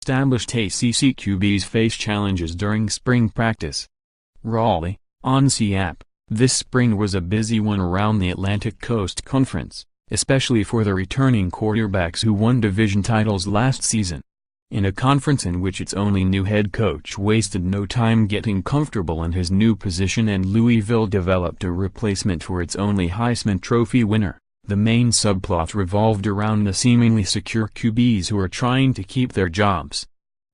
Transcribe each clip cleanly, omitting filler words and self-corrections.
Established ACC QBs face challenges during spring practice. RALEIGH, on app. This spring was a busy one around the Atlantic Coast Conference, especially for the returning quarterbacks who won division titles last season. In a conference in which its only new head coach wasted no time getting comfortable in his new position and Louisville developed a replacement for its only Heisman Trophy winner, the main subplot revolved around the seemingly secure QBs who are trying to keep their jobs.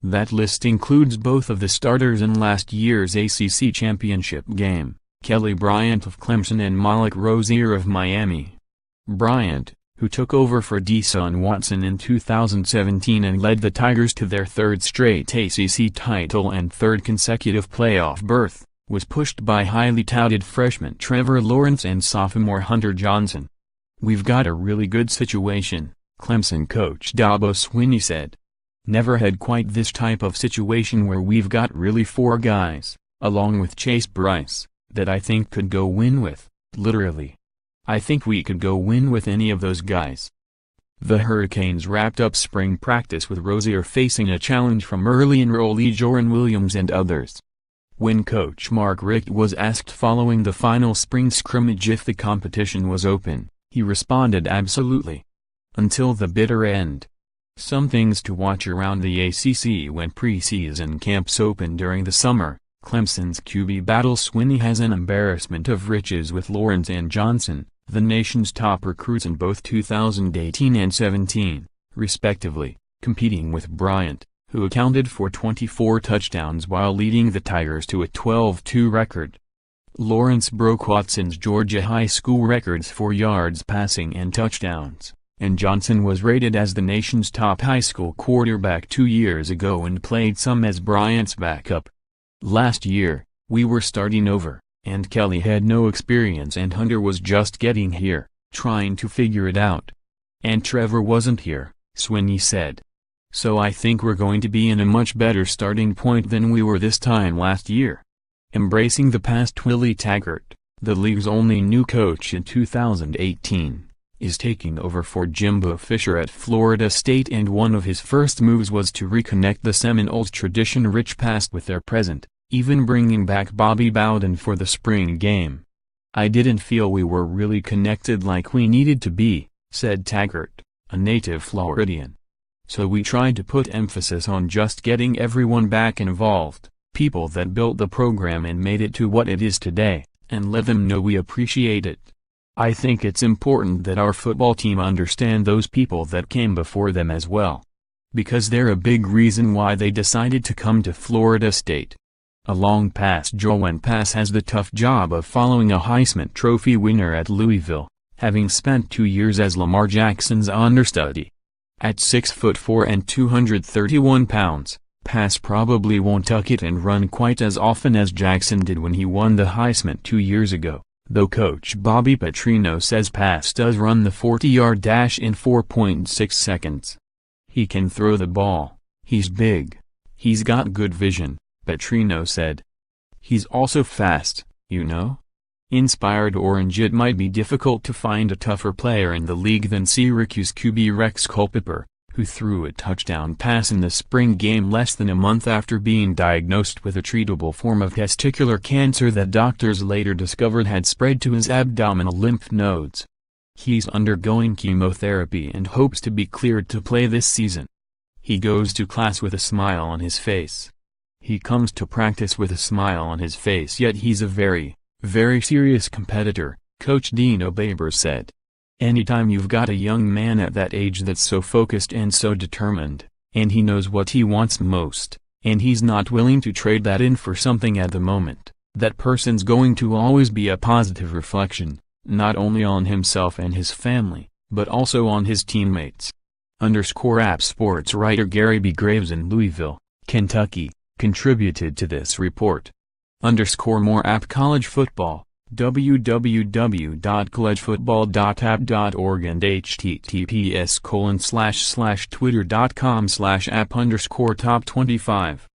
That list includes both of the starters in last year's ACC championship game, Bryant of Clemson and Malik Rosier of Miami. Bryant, who took over for Deshaun Watson in 2017 and led the Tigers to their third straight ACC title and third consecutive playoff berth, was pushed by highly touted freshman Trevor Lawrence and sophomore Hunter Johnson. "We've got a really good situation," Clemson coach Dabo Swinney said. "Never had quite this type of situation where we've got really four guys, along with Chase Bryce, that I think could go win with, literally. I think we could go win with any of those guys." The Hurricanes wrapped up spring practice with Rosier facing a challenge from early enrollee Jordan Williams and others. When Coach Mark Richt was asked following the final spring scrimmage if the competition was open, he responded absolutely. Until the bitter end. Some things to watch around the ACC when preseason camps open during the summer. Clemson's QB battle. Swinney has an embarrassment of riches with Lawrence and Johnson, the nation's top recruits in both 2018 and 17, respectively, competing with Bryant, who accounted for 24 touchdowns while leading the Tigers to a 12-2 record. Lawrence broke Watson's Georgia high school records for yards passing and touchdowns, and Johnson was rated as the nation's top high school quarterback 2 years ago and played some as Bryant's backup. Last year, we were starting over, and Kelly had no experience and Hunter was just getting here, trying to figure it out. And Trevor wasn't here, Swinney said. So I think we're going to be in a much better starting point than we were this time last year. Embracing the past. Willie Taggart, the league's only new coach in 2018, is taking over for Jimbo Fisher at Florida State, and one of his first moves was to reconnect the Seminoles' tradition-rich past with their present, even bringing back Bobby Bowden for the spring game. "I didn't feel we were really connected like we needed to be," said Taggart, a native Floridian. "So we tried to put emphasis on just getting everyone back involved, people that built the program and made it to what it is today, and let them know we appreciate it. I think it's important that our football team understand those people that came before them as well. Because they're a big reason why they decided to come to Florida State." A long pass. Joe Pass has the tough job of following a Heisman Trophy winner at Louisville, having spent 2 years as Lamar Jackson's understudy. At 6'4" and 231 pounds, Pass probably won't tuck it and run quite as often as Jackson did when he won the Heisman 2 years ago, though Coach Bobby Petrino says Pass does run the 40-yard dash in 4.6 seconds. "He can throw the ball, he's big, he's got good vision," Petrino said. "He's also fast, you know?" Inspired Orange. It might be difficult to find a tougher player in the league than Syracuse QB Rex Culpepper, who threw a touchdown pass in the spring game less than a month after being diagnosed with a treatable form of testicular cancer that doctors later discovered had spread to his abdominal lymph nodes. He's undergoing chemotherapy and hopes to be cleared to play this season. He goes to class with a smile on his face. He comes to practice with a smile on his face, yet he's a very, very serious competitor, Coach Dino Babers said. "Anytime you've got a young man at that age that's so focused and so determined, and he knows what he wants most, and he's not willing to trade that in for something at the moment, that person's going to always be a positive reflection, not only on himself and his family, but also on his teammates." App sports writer Gary B. Graves in Louisville, Kentucky, contributed to this report. More app college football, www.collegefootball.app.org and https://twitter.com/app_top25.